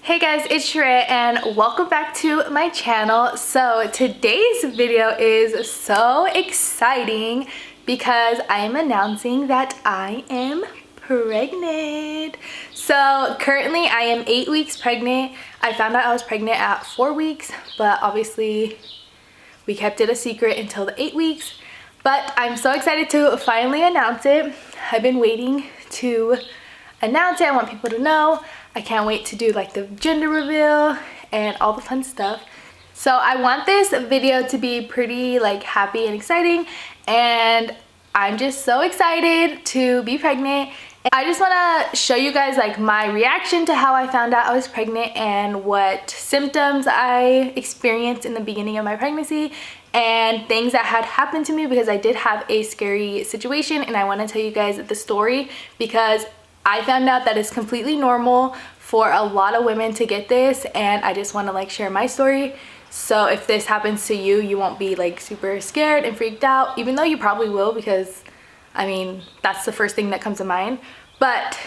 Hey guys, it's Sheree and welcome back to my channel. So today's video is so exciting because I am announcing that I am pregnant. So currently I am 8 weeks pregnant. I found out I was pregnant at 4 weeks, but obviously we kept it a secret until the 8 weeks. But I'm so excited to finally announce it. I've been waiting to announce it. I want people to know. I can't wait to do like the gender reveal and all the fun stuff. So I want this video to be pretty like happy and exciting, and I'm just so excited to be pregnant. I just want to show you guys like my reaction to how I found out I was pregnant and what symptoms I experienced in the beginning of my pregnancy and things that had happened to me, because I did have a scary situation and I want to tell you guys the story because I found out that it's completely normal for a lot of women to get this, and I just want to like share my story. So if this happens to you, you won't be like super scared and freaked out, even though you probably will, because I mean, that's the first thing that comes to mind. But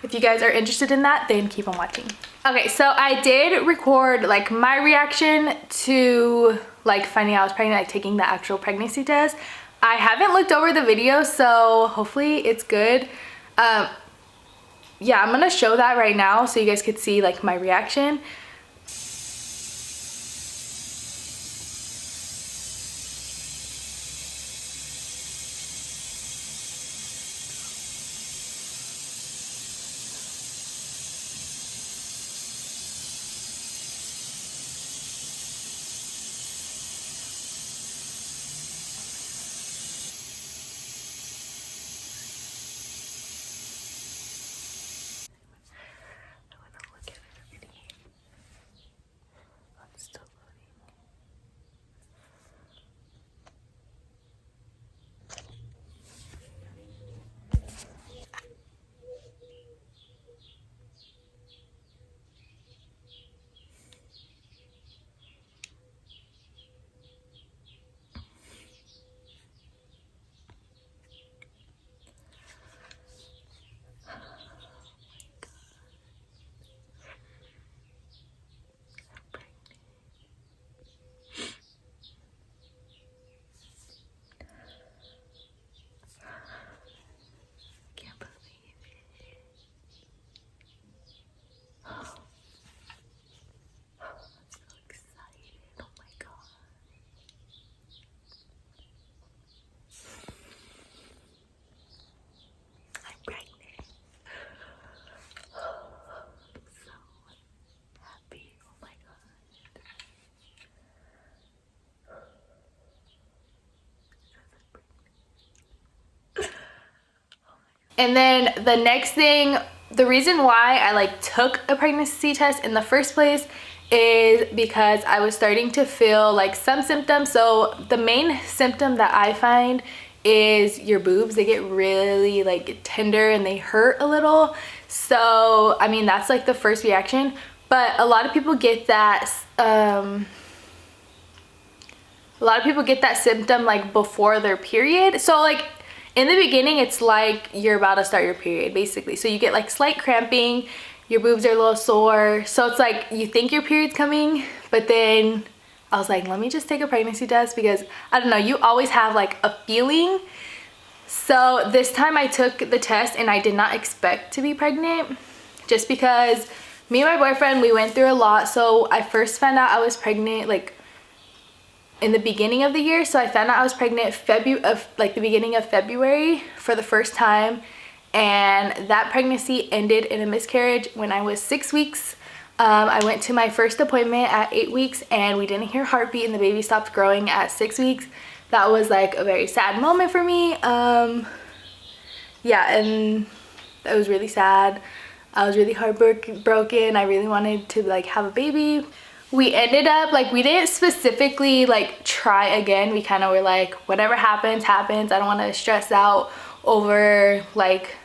if you guys are interested in that, then keep on watching. Okay, so I did record like my reaction to like finding out I was pregnant, like taking the actual pregnancy test. I haven't looked over the video, so hopefully it's good. Yeah, I'm gonna show that right now so you guys could see like my reaction. And then the next thing, the reason why I like took a pregnancy test in the first place is because I was starting to feel like some symptoms. So the main symptom that I find is your boobs. They get really like tender and they hurt a little. So I mean, that's like the first reaction, but a lot of people get that symptom like before their period. So like in the beginning, it's like you're about to start your period, basically. So you get like slight cramping, your boobs are a little sore. So it's like you think your period's coming, but then I was like, let me just take a pregnancy test because I don't know, you always have like a feeling. So this time I took the test and I did not expect to be pregnant, just because me and my boyfriend, we went through a lot. So I first found out I was pregnant like in the beginning of the year. So I found out I was pregnant the beginning of February for the first time, and that pregnancy ended in a miscarriage when I was 6 weeks. I went to my first appointment at 8 weeks and we didn't hear heartbeat and the baby stopped growing at 6 weeks. That was like a very sad moment for me. Yeah, and that was really sad. I was really heartbroken. I really wanted to like have a baby. We ended up like, we didn't specifically like try again. We kind of were like, whatever happens happens. I don't want to stress out over like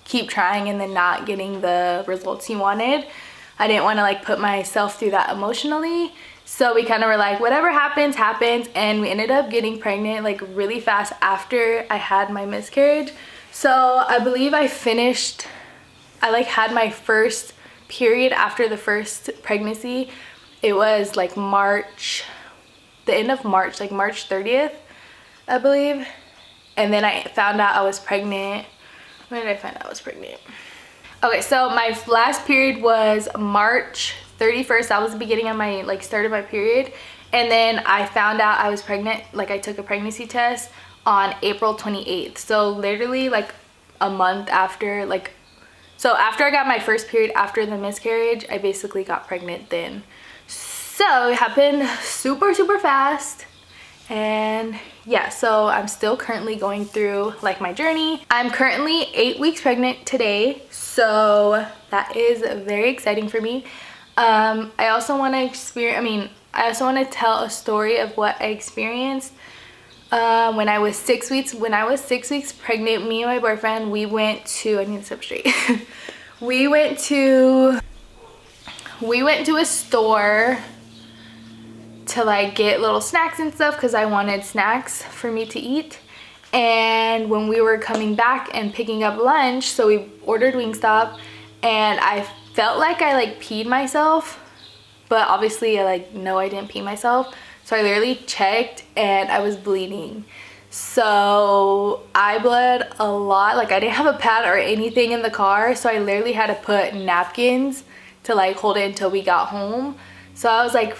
keep trying and then not getting the results he wanted. I didn't want to like put myself through that emotionally. So we kind of were like, whatever happens happens, and we ended up getting pregnant like really fast after I had my miscarriage. So I believe I like had my first period after the first pregnancy, it was like March, the end of March, like March 30th, I believe. And then I found out I was pregnant. When did I find out I was pregnant? Okay, so my last period was March 31st. That was the beginning of my, like, start of my period. And then I found out I was pregnant, like I took a pregnancy test on April 28th. So literally like a month after, like, so after I got my first period after the miscarriage, I basically got pregnant then. So it happened super, super fast. And yeah, so I'm still currently going through like my journey. I'm currently 8 weeks pregnant today, so that is very exciting for me. I also want to I also want to tell a story of what I experienced when I was 6 weeks. When I was 6 weeks pregnant, me and my boyfriend, we went to, I need to step straight. we went to a store to like get little snacks and stuff because I wanted snacks for me to eat. And when we were coming back and picking up lunch, so we ordered Wingstop, and I felt like I like peed myself, but obviously I didn't pee myself. So I literally checked and I was bleeding. So I bled a lot. Like I didn't have a pad or anything in the car, so I literally had to put napkins to like hold it until we got home. So I was like,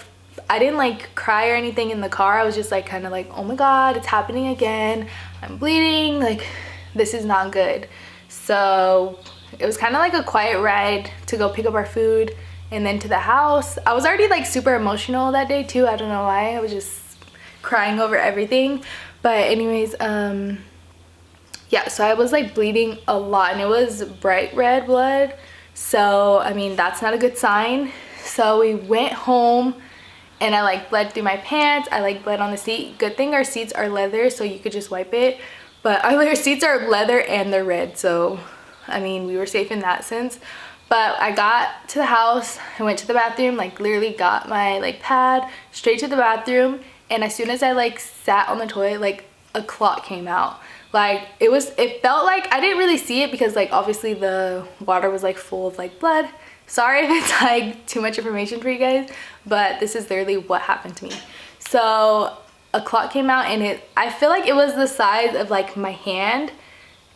I didn't like cry or anything in the car. I was just like kind of like, oh my god, it's happening again, I'm bleeding, like this is not good. So it was kind of like a quiet ride to go pick up our food and then to the house. I was already like super emotional that day too. I don't know why, I was just crying over everything. But anyways, yeah, so I was like bleeding a lot, and it was bright red blood. So I mean, that's not a good sign. So we went home and I like bled through my pants. I like bled on the seat. Good thing our seats are leather, so you could just wipe it. But our seats are leather and they're red, so I mean, we were safe in that sense. But I got to the house, I went to the bathroom, like literally got my like pad, straight to the bathroom, and as soon as I like sat on the toilet, like a clot came out. Like it felt like, I didn't really see it because like obviously the water was like full of like blood. Sorry if it's like too much information for you guys, but this is literally what happened to me. So a clot came out, and I feel like it was the size of like my hand.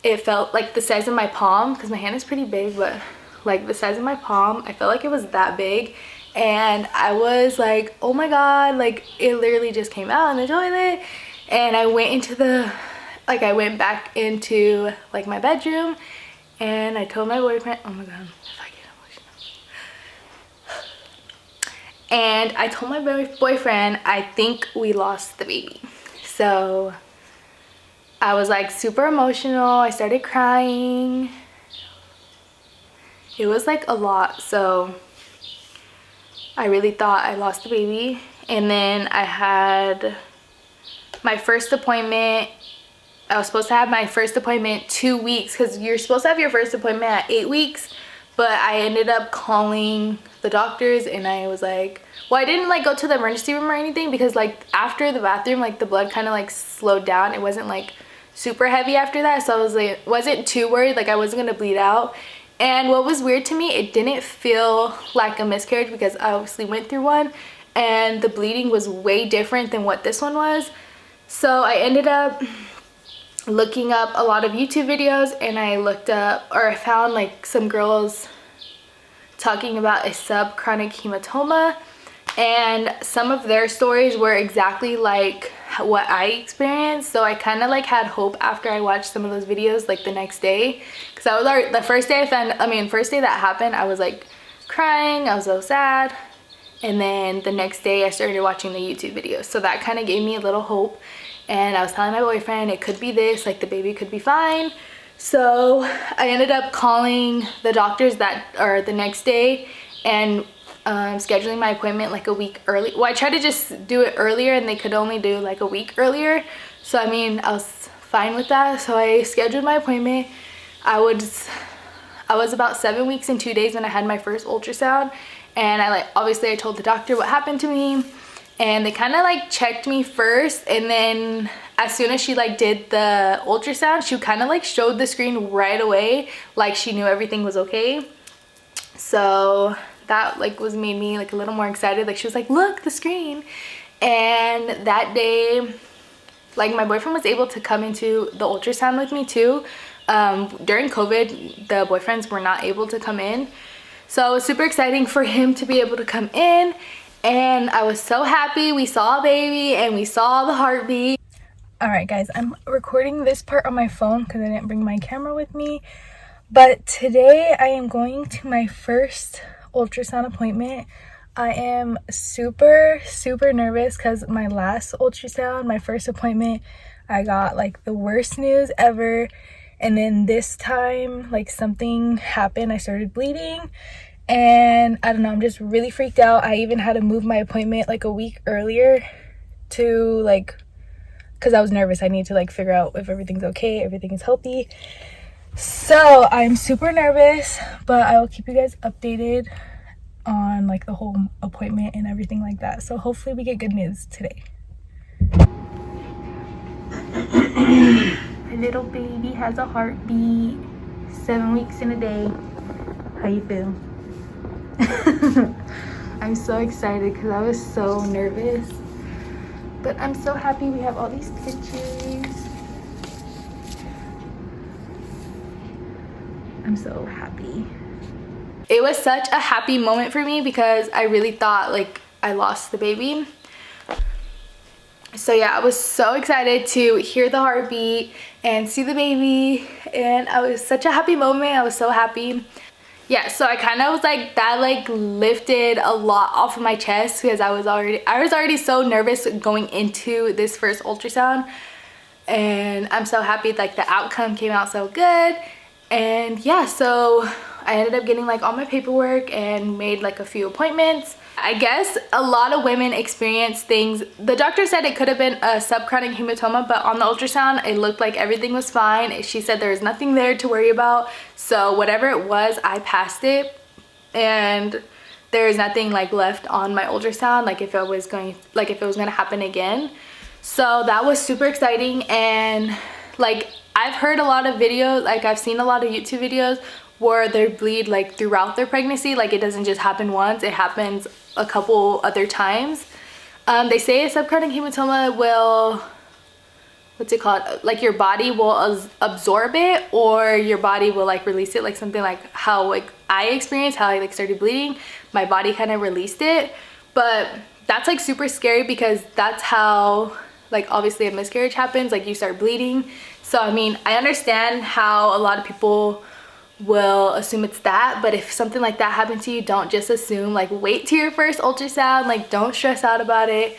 It felt like the size of my palm, because my hand is pretty big, but like the size of my palm, I felt like it was that big. And I was like, oh my god, like it literally just came out in the toilet. And I went into I went back into like my bedroom, and I told my boyfriend, oh my god, if I get emotional. And I told my boyfriend, I think we lost the baby. So I was like super emotional. I started crying. It was like a lot. So I really thought I lost the baby. And then I had my first appointment. I was supposed to have my first appointment 2 weeks, because you're supposed to have your first appointment at 8 weeks. But I ended up calling the doctors, and I was like, well, I didn't like go to the emergency room or anything, because like after the bathroom, like the blood kind of like slowed down. It wasn't like super heavy after that, so I was like, wasn't too worried, like I wasn't gonna bleed out. And what was weird to me, it didn't feel like a miscarriage, because I obviously went through one, and the bleeding was way different than what this one was. So I ended up looking up a lot of YouTube videos, and I found like some girls talking about a subchorionic hematoma, and some of their stories were exactly like what I experienced. So I kind of like had hope after I watched some of those videos, like the next day, because I was the first day first day that happened, I was like crying, I was so sad. And then the next day I started watching the YouTube videos, so that kind of gave me a little hope. And I was telling my boyfriend, it could be this, like the baby could be fine. So I ended up calling the doctors the next day, and scheduling my appointment like a week early. Well, I tried to just do it earlier, and they could only do like a week earlier. So I mean, I was fine with that. So I scheduled my appointment. I was about 7 weeks and 2 days when I had my first ultrasound, and obviously I told the doctor what happened to me. And they kind of like checked me first, and then as soon as she like did the ultrasound, she kind of like showed the screen right away, like she knew everything was okay. So that like was made me like a little more excited. Like she was like, look, the screen. And that day, like my boyfriend was able to come into the ultrasound with me too. During COVID, the boyfriends were not able to come in. So it was super exciting for him to be able to come in. And I was so happy. We saw a baby and we saw the heartbeat. All right, guys, I'm recording this part on my phone because I didn't bring my camera with me. But today I am going to my first ultrasound appointment. I am super nervous because my last ultrasound, my first appointment, I got like the worst news ever. And then this time, like something happened. I started bleeding and I don't know, I'm just really freaked out. I even had to move my appointment like a week earlier to like, because I was nervous. I need to like figure out if everything's okay, everything is healthy. So I'm super nervous, but I will keep you guys updated on like the whole appointment and everything like that. So hopefully we get good news today. My little baby has a heartbeat, 7 weeks in a day. How you feel? I'm so excited because I was so nervous, but I'm so happy we have all these pictures. I'm so happy. It was such a happy moment for me because I really thought like I lost the baby. So yeah, I was so excited to hear the heartbeat and see the baby, and I was such a happy moment. I was so happy. Yeah, so I kind of was like, that like lifted a lot off of my chest because I was already so nervous going into this first ultrasound, and I'm so happy like the outcome came out so good. And yeah, so I ended up getting like all my paperwork and made like a few appointments. I guess a lot of women experience things. The doctor said it could have been a subchorionic hematoma, but on the ultrasound it looked like everything was fine. She said there was nothing there to worry about. So whatever it was, I passed it, and there is nothing like left on my ultrasound, like if it was gonna happen again. So that was super exciting. And like I've heard a lot of videos, like I've seen a lot of YouTube videos where they bleed like throughout their pregnancy. Like it doesn't just happen once, it happens a couple other times. They say a subchorionic hematoma will, what's it called, like your body will absorb it, or your body will like release it, like something like how like I experienced, how I like started bleeding, my body kind of released it. But that's like super scary because that's how like obviously a miscarriage happens, like you start bleeding. So I mean, I understand how a lot of people will assume it's that, but if something like that happens to you, don't just assume. Like wait till your first ultrasound, like don't stress out about it.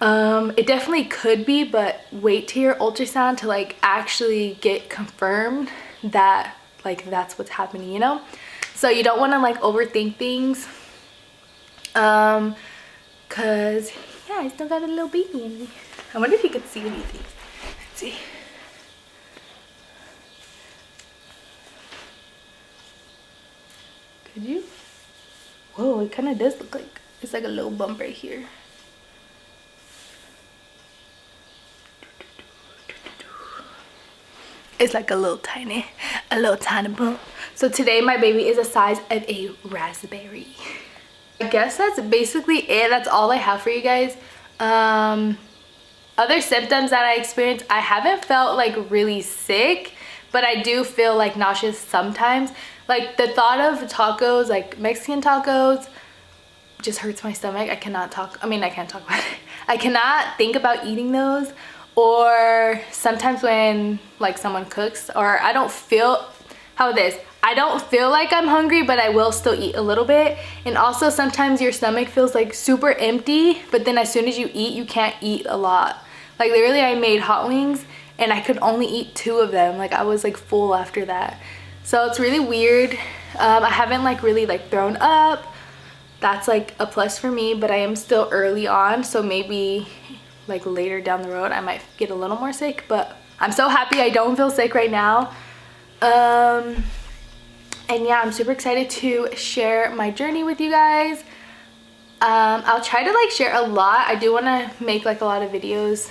It definitely could be, but wait till your ultrasound to like actually get confirmed that like that's what's happening, you know? So you don't want to like overthink things, cause yeah, I still got a little baby in me. I wonder if you could see anything. Let's see. Could you? Whoa, it kind of does look like it's like a little bump right here. It's like a little tiny bump. So today my baby is the size of a raspberry. I guess that's basically it. That's all I have for you guys. Other symptoms that I experienced, I haven't felt like really sick, but I do feel like nauseous sometimes. Like the thought of tacos, like Mexican tacos, just hurts my stomach. I cannot talk, I can't talk about it. I cannot think about eating those. Or sometimes when like someone cooks, or I don't feel, I don't feel like I'm hungry, but I will still eat a little bit. And also sometimes your stomach feels like super empty, but then as soon as you eat, you can't eat a lot. Like literally I made hot wings and I could only eat 2 of them. Like I was like full after that. So it's really weird. I haven't like really like thrown up. That's like a plus for me, but I am still early on. So maybe like later down the road I might get a little more sick, but I'm so happy I don't feel sick right now. And yeah, I'm super excited to share my journey with you guys. I'll try to like share a lot. I do want to make like a lot of videos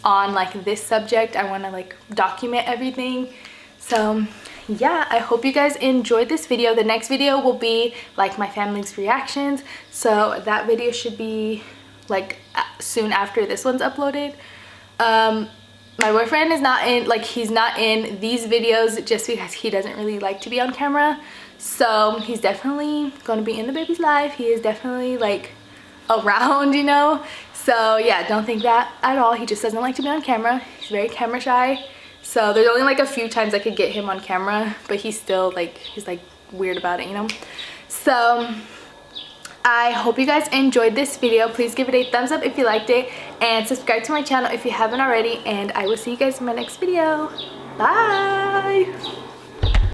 on like this subject. I want to like document everything. So yeah, I hope you guys enjoyed this video. The next video will be like my family's reactions, so that video should be like soon after this one's uploaded. My boyfriend is not in, like, he's not in these videos just because he doesn't really like to be on camera, so he's definitely gonna be in the baby's life. He is definitely like around, you know, so yeah, don't think that at all. He just doesn't like to be on camera. He's very camera shy, so there's only like a few times I could get him on camera, but he's still like, he's like weird about it, you know. So I hope you guys enjoyed this video. Please give it a thumbs up if you liked it, and subscribe to my channel if you haven't already, and I will see you guys in my next video. Bye.